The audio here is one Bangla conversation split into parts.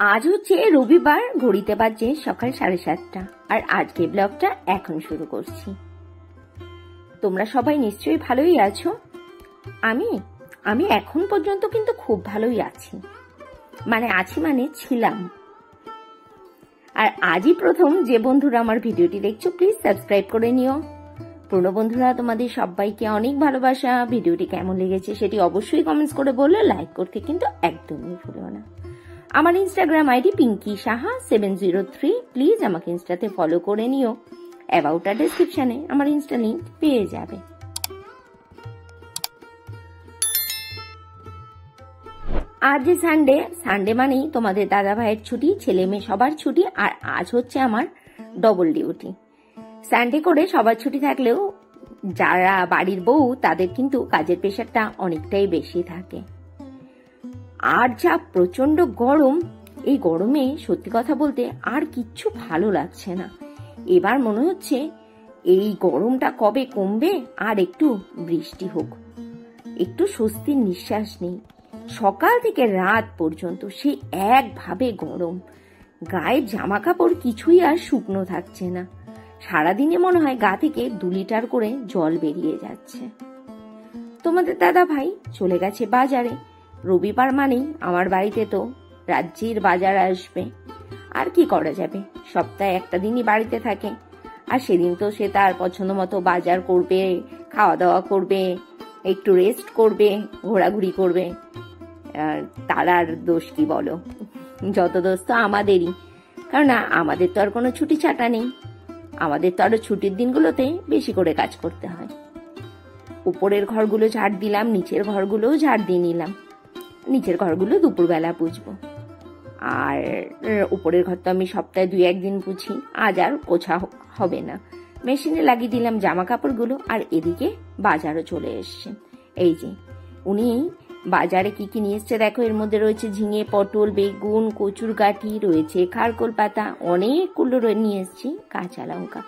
আজ হচ্ছে রবিবার, ঘড়িতে বাজছে সকাল 7:30 আর আজকে ব্লগটা এখন শুরু করছি। তোমরা সবাই নিশ্চয়ই ভালোই আছো। আমি এখন পর্যন্ত কিন্তু খুব ভালোই আছি, মানে ছিলাম। আর আজই প্রথম যে বন্ধুরা আমার ভিডিওটি দেখছো, প্লিজ সাবস্ক্রাইব করে নিও। পুরনো বন্ধুরা, তোমাদের সবাইকে অনেক ভালোবাসা। ভিডিওটি কেমন লেগেছে সেটি অবশ্যই কমেন্টস করে বললে, লাইক করতে কিন্তু একদমই ভুলো না। আমার Instagram ID Pinky Saha 703, please আমাকে ইনস্টাতে ফলো করে নিও। অ্যাবাউট আর ডেসক্রিপশনে আমার ইনস্টা লিঙ্ক পেয়ে যাবে। আজ যে সানডে মানেই তোমাদের দাদা ভাইয়ের ছুটি, ছেলে মেয়ে সবার ছুটি, আর আজ হচ্ছে আমার ডবল ডিউটি। সানডে করে সবার ছুটি থাকলেও যারা বাড়ির বউ তাদের কিন্তু কাজের প্রেশারটা অনেকটাই বেশি থাকে। আর যা প্রচন্ড গরম, এই গরমে সত্যি কথা বলতে আর কিচ্ছু ভালো লাগছে না। এবার মনে হচ্ছে এই গরমটা কবে কমবে আর একটু বৃষ্টি হোক, একটু স্বস্তির নিঃশ্বাস নেই। সকাল থেকে রাত পর্যন্ত সে একভাবে গরম, গায়ের জামা কাপড় কিছুই আর শুকনো থাকছে না। সারাদিনে মনে হয় গা থেকে 2 লিটার করে জল বেরিয়ে যাচ্ছে। তোমাদের দাদা ভাই চলে গেছে বাজারে। রবিবার মানেই আমার বাড়িতে তো রাজ্যের বাজার আসবে। আর কি করা যাবে, সপ্তাহে একটা দিনই বাড়িতে থাকে, আর সেদিন তো সে তার পছন্দ মতো বাজার করবে, খাওয়া দাওয়া করবে, একটু রেস্ট করবে, ঘোরাঘুরি করবে। তার আর দোষ কি বলো? যত দোষ তো আমাদেরই, কারণ আমাদের তো আর কোনো ছুটি ছাটা নেই। আমাদের তো আরো ছুটির দিনগুলোতে বেশি করে কাজ করতে হয়। উপরের ঘরগুলো ঝাড় দিলাম, নিচের ঘরগুলোও ঝাড় দিয়ে নিলাম। নিচের ঘরগুলো দুপুরবেলা পুছবো, আর উপরের ঘর তো আমি সপ্তাহে 2-1 দিন পুছি। আজ আর পোছা হবে না, মেশিনে লাগিয়ে দিলাম জামা কাপড়গুলো। আর এদিকে বাজারও চলে এসছে। এই যে উনি বাজারে কি কি নিয়ে এসছে দেখো। এর মধ্যে রয়েছে ঝিঙে, পটল, বেগুন, কচুর গাঠি, রয়েছে খারকোল পাতা, অনেকগুলো নিয়ে এসছি, কাঁচা লঙ্কা।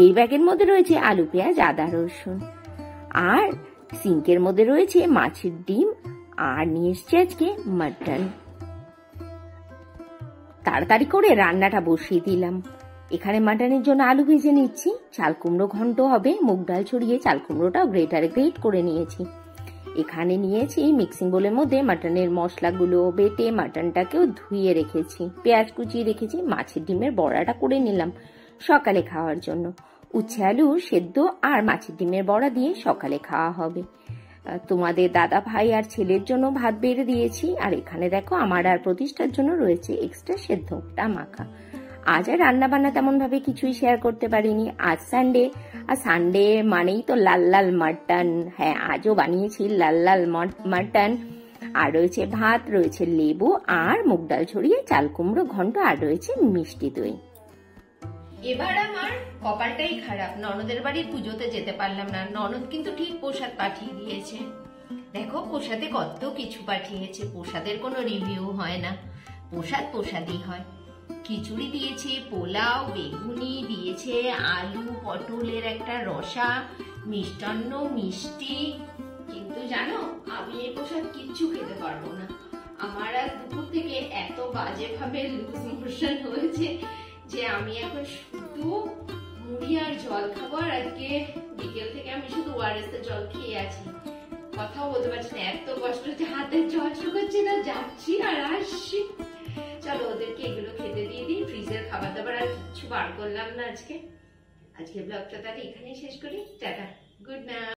এই ব্যাগের মধ্যে রয়েছে আলু, পেঁয়াজ, আদা, রসুন। আর সিঙ্কের মধ্যে রয়েছে মাছের ডিম, আর নিয়ে এসছে আজকে মাটন। তাড়াতাড়ি করে রান্নাটা বসিয়ে দিলাম। এখানে মাটনের জন্য আলু ভেজে নিচ্ছি, চাল কুমড়ো ঘন্ট হবে, মুগ ডাল ছড়িয়ে চাল কুমড়োটা গ্রেটারে গ্রেট করে নিয়েছি। এখানে নিয়েছি মিক্সিং বোলের মধ্যে মাটনের মশলাগুলো বেটে, মাটনটাকেও ধুয়ে রেখেছি, পেঁয়াজ কুচিয়ে রেখেছি। মাছের ডিমের বড়াটা করে নিলাম সকালে খাওয়ার জন্য। উচ্ছে আলু সেদ্ধ আর মাছের ডিমের বড়া দিয়ে সকালে খাওয়া হবে। তোমাদের দাদা ভাই আর ছেলের জন্য ভাত বেড়ে দিয়েছি। আর এখানে দেখো আমার আর প্রতিষ্ঠার জন্য রয়েছে এক্সট্রা সেদ্ধটা মাখা। আজ আর রান্না বান্না তেমন ভাবে কিছুই শেয়ার করতে পারিনি। আজ সানডে, আর সানডে মানেই তো লাল লাল মাটন। হ্যাঁ, আজও বানিয়েছি লাল লাল মাটন। আর রয়েছে ভাত, রয়েছে লেবু আর মুগ ডাল ছড়িয়ে চাল কুমড়ো ঘন্ট, আর রয়েছে মিষ্টি দই। এবার আমার কপালটাই খারাপ, ননদের বাড়ির পুজোতে যেতে পারলাম না। ননদ কিন্তু ঠিক প্রসাদ পাঠিয়ে দিয়েছে। দেখো প্রসাদে কত কিছু পাঠিয়েছে, প্রসাদের কোনো রিভিউ হয় না, প্রসাদই হয়। খিচুড়ি দিয়েছে, পোলাও, বেগুনি দিয়েছে, আলু পটলের একটা রসা, মিষ্টান্ন, মিষ্টি। কিন্তু জানো, আমি এই প্রসাদ কিচ্ছু খেতে পারবো না। আমার আজ দুপুর থেকে এত বাজে ভাবে লুজ মোশন হয়েছে যে আমি এখন শুধু মুড়ি আর জল খাবো। আর আজকে বিকেল থেকে আমি শুধু ওআরএস এর জল খেয়ে আছি, কথাও বলতে পারছি না। এত কষ্ট হচ্ছে, হাতের জল শুকাচ্ছে না, যাচ্ছি আর আসছি। চলো ওদেরকে এগুলো খেতে দিয়ে দিই। ফ্রিজের খাবার দাবার আর কিছু বার করলাম না আজকে। ব্লগটা তাহলে এখানেই শেষ করি। Tata, good night.